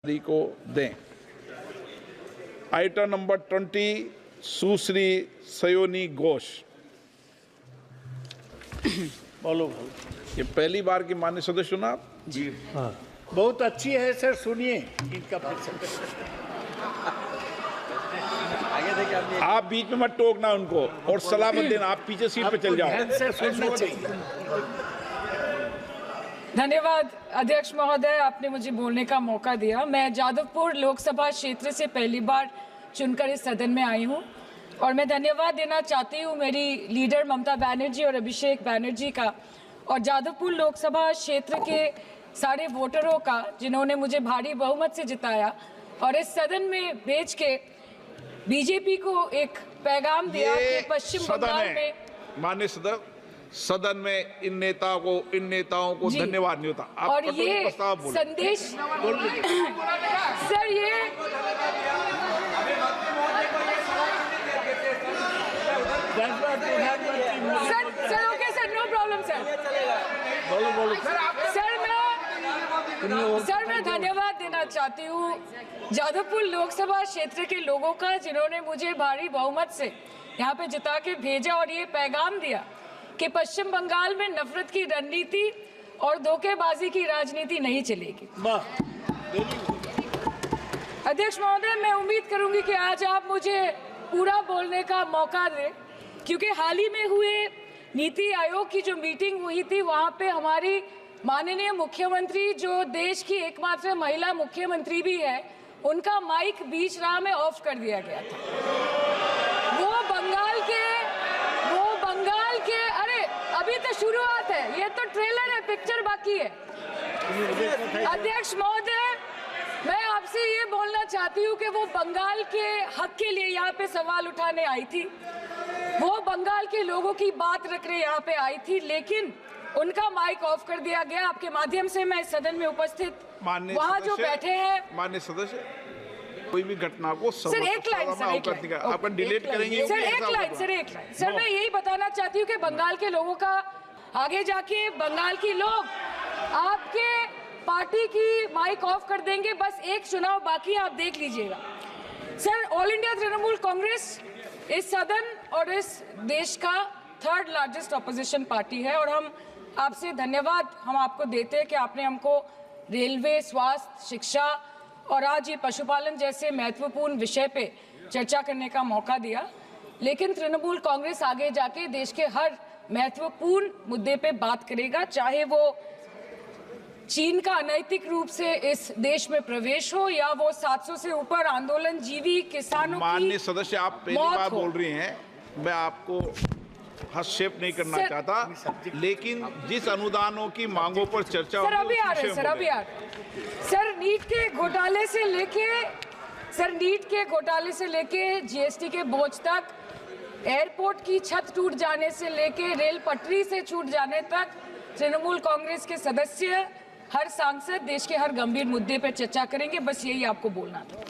को दें। Item number 20 सुश्री सयोनी घोष। बोलो। ये पहली बार की माननीय सदस्य चुना आप? जी हाँ, बहुत अच्छी है सर, सुनिए इनका आप बीच में मत टोकना उनको और सलाह मत देना, आप पीछे सीट पे चल जाओ। धन्यवाद अध्यक्ष महोदय, आपने मुझे बोलने का मौका दिया। मैं जादवपुर लोकसभा क्षेत्र से पहली बार चुनकर इस सदन में आई हूं और मैं धन्यवाद देना चाहती हूं मेरी लीडर ममता बनर्जी और अभिषेक बनर्जी का और जादवपुर लोकसभा क्षेत्र के सारे वोटरों का जिन्होंने मुझे भारी बहुमत से जिताया और इस सदन में भेज के बीजेपी को एक पैगाम दिया कि पश्चिम बंगाल में माननीय सदन में इन नेताओं को धन्यवाद नहीं होता। आप और ये संदेश सर, ये sir okay sir, no problem sir. Sir मैं धन्यवाद देना चाहती हूँ जादवपुर लोकसभा क्षेत्र के लोगों का जिन्होंने मुझे भारी बहुमत से यहाँ पे जिता के भेजा और ये पैगाम दिया कि पश्चिम बंगाल में नफरत की रणनीति और धोखेबाजी की राजनीति नहीं चलेगी। अध्यक्ष महोदय, मैं उम्मीद करूंगी कि आज आप मुझे पूरा बोलने का मौका दें, क्योंकि हाल ही में हुए नीति आयोग की जो मीटिंग हुई थी वहां पे हमारी माननीय मुख्यमंत्री, जो देश की एकमात्र महिला मुख्यमंत्री भी है, उनका माइक बीच राह में ऑफ कर दिया गया था। वो बंगाल के अरे अभी तो शुरुआत है, ये तो ट्रेलर है, पिक्चर बाकी है। अध्यक्ष महोदय, मैं आपसे ये बोलना चाहती हूँ कि वो बंगाल के हक के लिए यहाँ पे सवाल उठाने आई थी, वो बंगाल के लोगों की बात रखने यहाँ पे आई थी, लेकिन उनका माइक ऑफ कर दिया गया। आपके माध्यम से मैं इस सदन में उपस्थित वहाँ जो बैठे हैं माननीय सदस्य, कोई भी घटना को सर एक लाइन आपका डिलीट करेंगे सर, एक लाइन सर मैं यही बताना चाहती हूँ कि बंगाल के लोगों का आगे जाके बंगाल की लोग आपके पार्टी की माइक ऑफ कर देंगे। बस एक चुनाव बाकी, आप देख लीजिएगा। Sir, all India Trinamool Congress इस सदन और इस देश का 3rd लार्जेस्ट ऑपोजिशन पार्टी है और हम आपसे धन्यवाद हम आपको देते हैं कि आपने हमको रेलवे, स्वास्थ्य, शिक्षा और आज ये पशुपालन जैसे महत्वपूर्ण विषय पे चर्चा करने का मौका दिया। लेकिन तृणमूल कांग्रेस आगे जाके देश के हर महत्वपूर्ण मुद्दे पे बात करेगा, चाहे वो चीन का अनैतिक रूप से इस देश में प्रवेश हो या वो 700 से ऊपर आंदोलन जीवी किसानों की। माननीय सदस्य, आप पहली बार बोल रही हैं, मैं आपको हस्तक्षेप नहीं करना चाहता, लेकिन जिस अनुदानों की मांगों पर चर्चा सर अभी आ रहे हैं सर, नीट के घोटाले से लेके जीएसटी के बोझ तक, एयरपोर्ट की छत टूट जाने से लेके रेल पटरी से छूट जाने तक, तृणमूल कांग्रेस के सदस्य, हर सांसद देश के हर गंभीर मुद्दे पर चर्चा करेंगे। बस यही आपको बोलना था।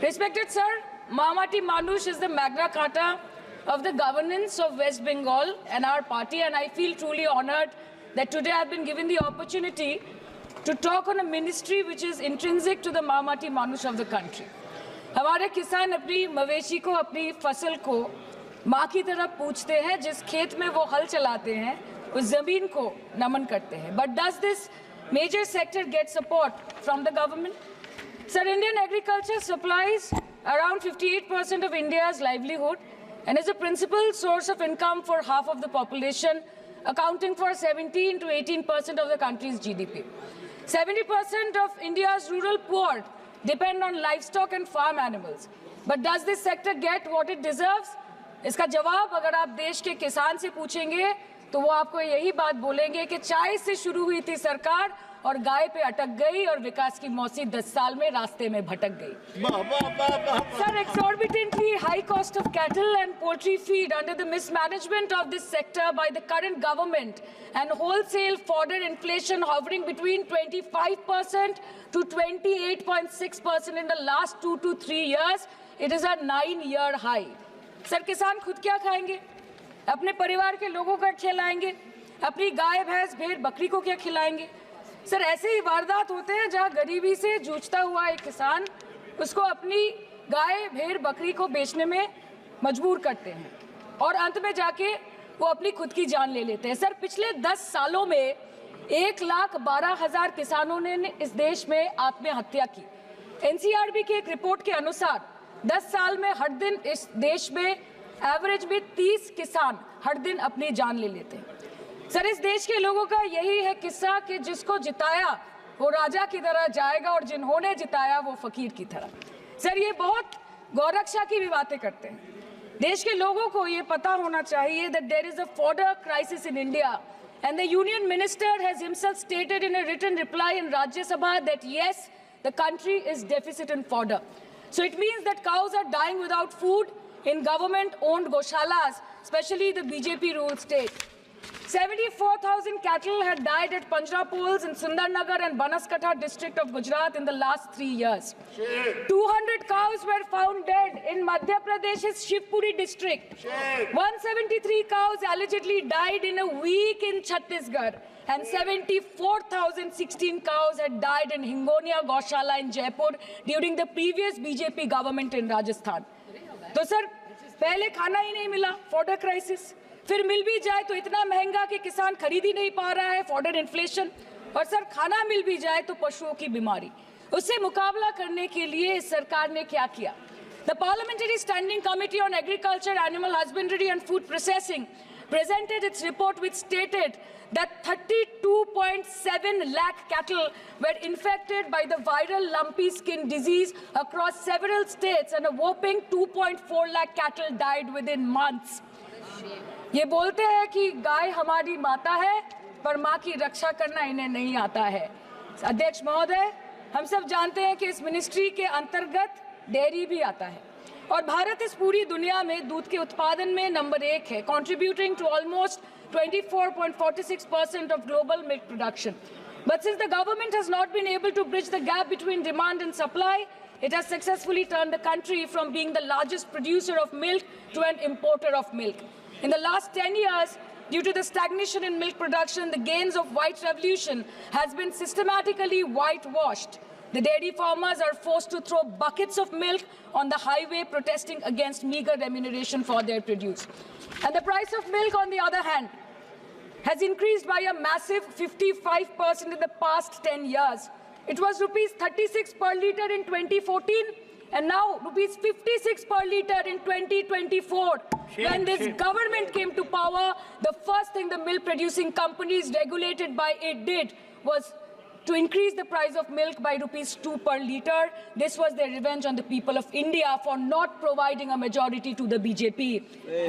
रिस्पेक्टेड सर, मामाटी मानुष is the Magna carta of the governance of West Bengal and our party, and I feel truly honored that today I've been given the opportunity to talk on a ministry which is intrinsic to the Mamati Manush of the country. हमारे किसान अपनी मवेशी को, अपनी फसल को माँ की तरह पूछते हैं, जिस खेत में वो हल चलाते हैं उस जमीन को नमन करते हैं। But does this major sector get support from the government? Sir, Indian agriculture supplies around 58% of India's livelihood and is a principal source of income for half of the population, accounting for 17 to 18% of the country's GDP. 70% of India's rural poor depend on livestock and farm animals. But does this sector get what it deserves? इसका जवाब अगर आप देश के किसान से पूछेंगे तो वो आपको यही बात बोलेंगे कि चाय से शुरू हुई थी सरकार और गाय पे अटक गई और विकास की मौसी 10 साल में रास्ते में भटक गई। Sir, exorbitantly high cost of cattle and poultry feed under the mismanagement of this sector by the current government and wholesale fodder inflation hovering between 25% to 28.6% in the last 2 to 3 years, it is a 9-year high. Sir, किसान खुद क्या खाएंगे? अपने परिवार के लोगों का खिलाएंगे? अपनी गाय, भैंस, भेड़, बकरी को क्या खिलाएंगे? सर ऐसे ही वारदात होते हैं जहां गरीबी से जूझता हुआ एक किसान उसको अपनी गाय भेड़ बकरी को बेचने में मजबूर करते हैं और अंत में जाके वो अपनी खुद की जान ले लेते हैं। सर पिछले 10 सालों में 1,12,000 किसानों ने इस देश में आत्महत्या की। एनसीआरबी की एक रिपोर्ट के अनुसार 10 साल में हर दिन इस देश में एवरेज में 30 किसान हर दिन अपनी जान ले लेते हैं। सर इस देश के लोगों का यही है किस्सा कि जिसको जिताया वो राजा की तरह जाएगा और जिन्होंने जिताया वो फकीर की तरह। सर ये बहुत गौरक्षा की भी बातें करते हैं। देश के लोगों को ये पता होना चाहिए that there is a fodder crisis in India and the union minister has himself stated in a written reply in Rajya Sabha that yes, the country is deficit in fodder. So it means that cows are dying without food in government-owned goshalas, especially the BJP-ruled state. 74,000 cattle had died at Panjrapols in Sundarnagar and Banaskantha district of Gujarat in the last 3 years. 200 cows were found dead in Madhya Pradesh's Shivpuri district. 173 cows allegedly died in a week in Chhattisgarh. And 74,016 cows had died in Hingonia Gaushala in Jaipur during the previous BJP government in Rajasthan. तो sir पहले खाना ही नहीं मिला, fodder crisis, फिर मिल भी जाए तो इतना महंगा कि किसान खरीद ही नहीं पा रहा है, फॉडर इन्फ्लेशन, और सर खाना मिल भी जाए तो पशुओं की बीमारी। उससे मुकाबला करने के लिए इस सरकार ने क्या किया? The Parliamentary Standing Committee on Agriculture, Animal Husbandry and Food Processing presented its report which stated that 32.7 lakh cattle were infected by the viral lumpy skin disease across several states and a whopping 2.4 lakh cattle died within months. ये बोलते हैं कि गाय हमारी माता है पर माँ की रक्षा करना इन्हें नहीं आता है। अध्यक्ष महोदय, हम सब जानते हैं कि इस मिनिस्ट्री के अंतर्गत डेयरी भी आता है और भारत इस पूरी दुनिया में दूध के उत्पादन में नंबर 1 है, contributing to almost 24.46% of global milk production. But since the government has not been able to bridge the gap between demand and supply, it has successfully turned the country from being the largest producer of milk to an importer of milk. In the last 10 years, due to the stagnation in milk production, the gains of white revolution has been systematically whitewashed. The dairy farmers are forced to throw buckets of milk on the highway protesting against meager remuneration for their produce. And the price of milk, on the other hand, has increased by a massive 55% in the past 10 years. It was rupees 36 per litre in 2014 and now rupees 56 per litre in 2024. When this government came to power, the first thing the milk producing companies regulated by it did was to increase the price of milk by rupees 2 per litre. This was their revenge on the people of India for not providing a majority to the BJP.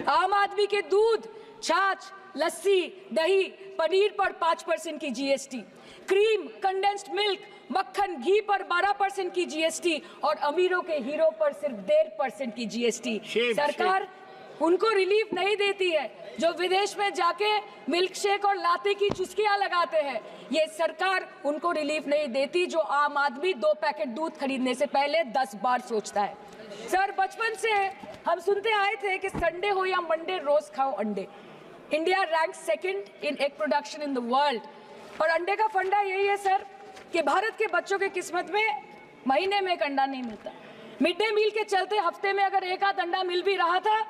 आम आदमी के दूध, छाछ, लस्सी, दही, पनीर पर 5% की GST, cream, condensed milk, मक्खन, घी पर 12% की GST और अमीरों के हीरो पर सिर्फ 1.5% की GST। सरकार उनको रिलीफ नहीं देती है जो विदेश में जाके मिल्क शेक और लाते की चुस्कियां लगाते हैं। ये सरकार उनको रिलीफ नहीं देती जो आम आदमी 2 पैकेट दूध खरीदने से पहले 10 बार सोचता है। सर बचपन से हम सुनते आए थे कि संडे हो या मंडे रोज खाओ अंडे। India rank 2nd in egg production in the world और अंडे का फंडा यही है सर कि भारत के बच्चों के किस्मत में महीने में एक अंडा नहीं मिलता। मिड डे मील के चलते हफ्ते में अगर एक आध अंडा मिल भी रहा था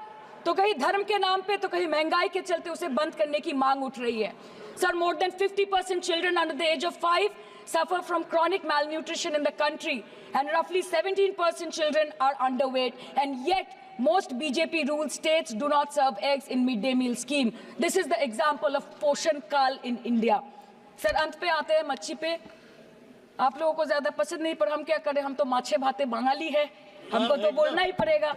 तो कहीं धर्म के नाम पे तो कहीं महंगाई के चलते उसे बंद करने की मांग उठ रही है। Sir more than 50% children under the age of 5 suffer from chronic malnutrition in the country and roughly 17% children are underweight and yet most BJP ruled states do not serve eggs in midday meal scheme. This is the example of Poshan Kal in India. Sir अंत पे आते हैं मच्छी पे। आप लोगों को ज्यादा पसंद नहीं पर हम क्या करें, हम तो माछे भाते बंगाली है, हमको तो बोलना ही पड़ेगा।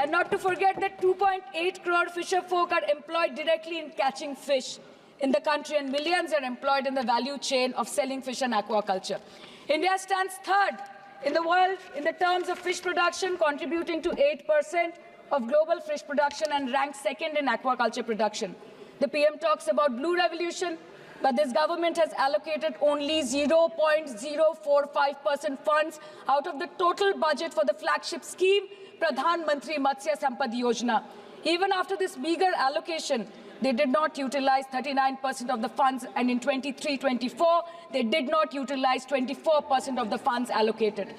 And not to forget that 2.8 crore fisher folk are employed directly in catching fish in the country and millions are employed in the value chain of selling fish and aquaculture. India stands 3rd in the world in the terms of fish production, contributing to 8% of global fish production and ranks 2nd in aquaculture production. The PM talks about blue revolution, but this government has allocated only 0.045% funds out of the total budget for the flagship scheme, Pradhan Mantri Matsya Sampad Yojana. Even after this meager allocation, they did not utilize 39% of the funds, and in 23-24, they did not utilize 24% of the funds allocated.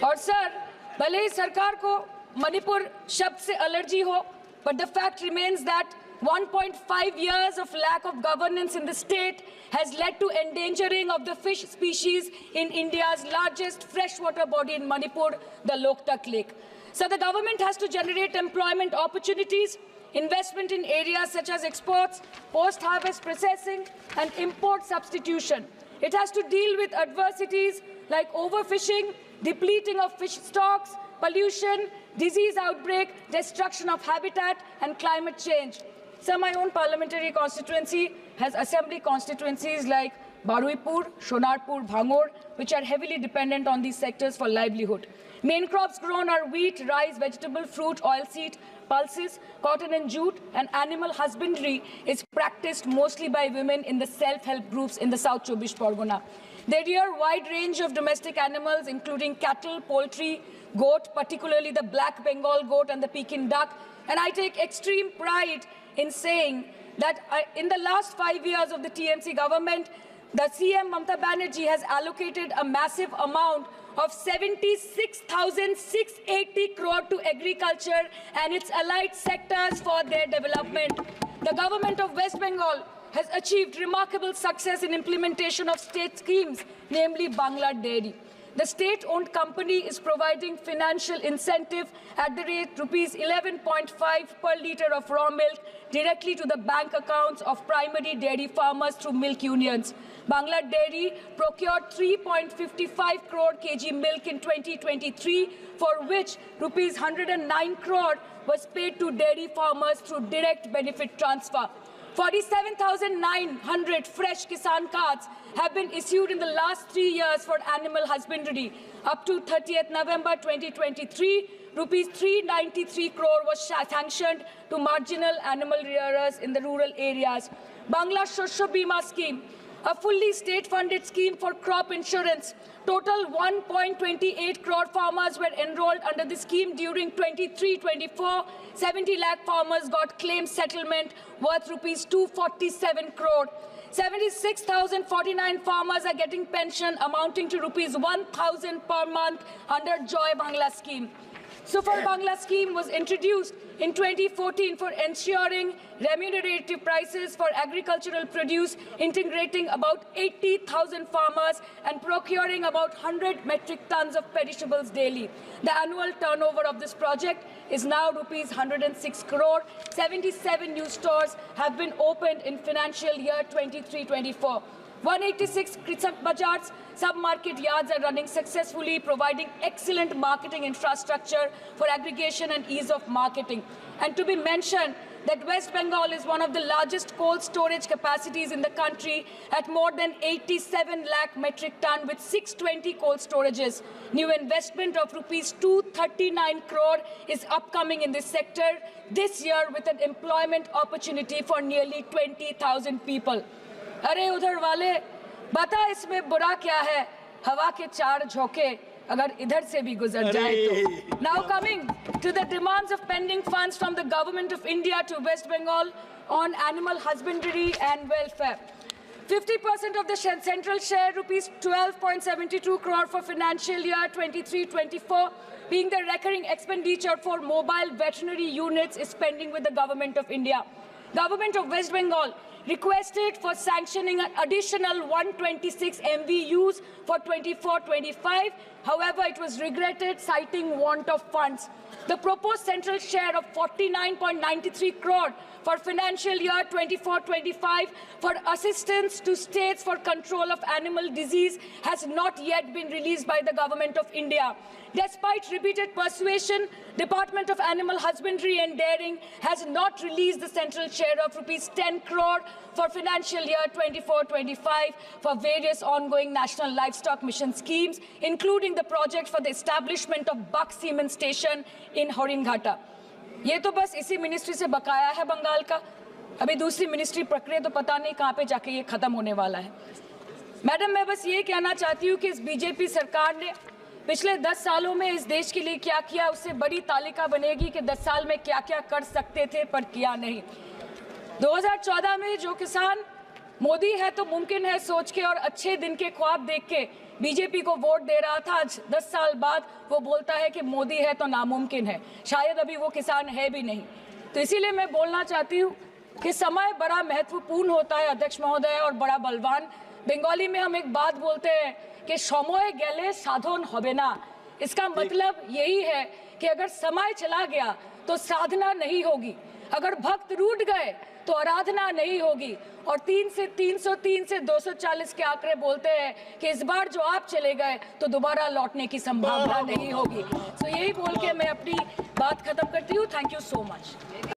और sir, भले ही सरकार को मणिपुर शब्द से allergy हो, but the fact remains that 1.5 years of lack of governance in the state has led to endangering of the fish species in India's largest freshwater body in Manipur, the Loktak Lake. So the government has to generate employment opportunities, investment in areas such as exports, post-harvest processing, and import substitution. It has to deal with adversities like overfishing, depleting of fish stocks, pollution, disease outbreak, destruction of habitat, and climate change. So my own parliamentary constituency has assembly constituencies like Baruipur, Shonarpur, Bhangor, which are heavily dependent on these sectors for livelihood. Main crops grown are wheat, rice, vegetable, fruit, oilseed, pulses, cotton and jute, and animal husbandry is practiced mostly by women in the self-help groups in the South Chobbish Pargona. They rear a wide range of domestic animals, including cattle, poultry, goat, particularly the black Bengal goat and the Pekin duck. And I take extreme pride in saying that in the last 5 years of the TMC government, the CM Mamata Banerjee has allocated a massive amount of 76,680 crore to agriculture and its allied sectors for their development. The government of West Bengal has achieved remarkable success in implementation of state schemes, namely Bangla Dairy. The state-owned company is providing financial incentive at the rate rupees 11.5 per litre of raw milk directly to the bank accounts of primary dairy farmers through milk unions. Bangla Dairy procured 3.55 crore kg milk in 2023, for which rupees 109 crore was paid to dairy farmers through direct benefit transfer. 47,900 fresh Kisan cards have been issued in the last 3 years for animal husbandry. Up to 30th November 2023, rupees 393 crore was sanctioned to marginal animal rearers in the rural areas. Bangla Shosho Bima Scheme, a fully state-funded scheme for crop insurance. Total 1.28 crore farmers were enrolled under the scheme during 23-24. 70 lakh farmers got claim settlement worth rupees 247 crore. 76,049 farmers are getting pension amounting to rupees 1,000 per month under Joy Bangla scheme. Super Bangla scheme was introduced in 2014 for ensuring remunerative prices for agricultural produce, integrating about 80,000 farmers and procuring about 100 metric tons of perishables daily. The annual turnover of this project is now rupees 106 crore. 77 new stores have been opened in financial year 23-24. 186 Krisak Bazars sub-market yards are running successfully, providing excellent marketing infrastructure for aggregation and ease of marketing. And to be mentioned that West Bengal is one of the largest cold storage capacities in the country at more than 87 lakh metric ton with 620 cold storages. New investment of rupees 239 crore is upcoming in this sector this year with an employment opportunity for nearly 20,000 people. अरे उधर वाले बता इसमें बुरा क्या है, हवा के चार झोंके अगर इधर से भी गुजर जाए तो. Now coming to the demands of pending funds from the government of India to West Bengal on animal husbandry and welfare. 50% of the central share, rupees 12.72 crore for financial year 23-24, being the recurring expenditure for mobile veterinary units, is pending with the government of India. Government of West Bengal requested for sanctioning an additional 126 MVUs for 24-25. However, it was regretted, citing want of funds. The proposed central share of 49.93 crore for financial year 24-25 for assistance to states for control of animal disease has not yet been released by the government of India. Despite repeated persuasion, Department of Animal Husbandry and Dairying has not released the central share of rupees 10 crore for financial year 24-25 for various ongoing national livestock mission schemes, including the project for the establishment of Buck Semen Station in Horinghata. ये तो बस इसी ministry से बकाया है बंगाल का. अभी दूसरी मिनिस्ट्री प्रक्रिया तो पता नहीं कहाँ पे जाके ये खत्म होने वाला है. मैडम, मैं बस ये कहना चाहती हूँ कि इस बीजेपी सरकार ने पिछले 10 सालों में इस देश के लिए क्या किया, उससे बड़ी तालिका बनेगी कि 10 साल में क्या क्या कर सकते थे पर किया नहीं. 2014 में जो किसान मोदी है तो मुमकिन है सोच के और अच्छे दिन के ख्वाब देख के बीजेपी को वोट दे रहा था, आज 10 साल बाद वो बोलता है कि मोदी है तो नामुमकिन है। शायद अभी वो किसान है भी नहीं। तो इसीलिए मैं बोलना चाहती हूँ कि समय बड़ा महत्वपूर्ण होता है अध्यक्ष महोदय, और बड़ा बलवान। बंगाली में हम एक बात बोलते हैं कि समय गेले साधन होबे ना। इसका मतलब यही है कि अगर समय चला गया तो साधना नहीं होगी, अगर भक्त रूठ गए तो आराधना नहीं होगी। और 3 से 303 से 240 के आंकड़े बोलते हैं कि इस बार जो आप चले गए तो दोबारा लौटने की संभावना नहीं होगी। तो यही बोल के मैं अपनी बात खत्म करती हूँ। Thank you so much.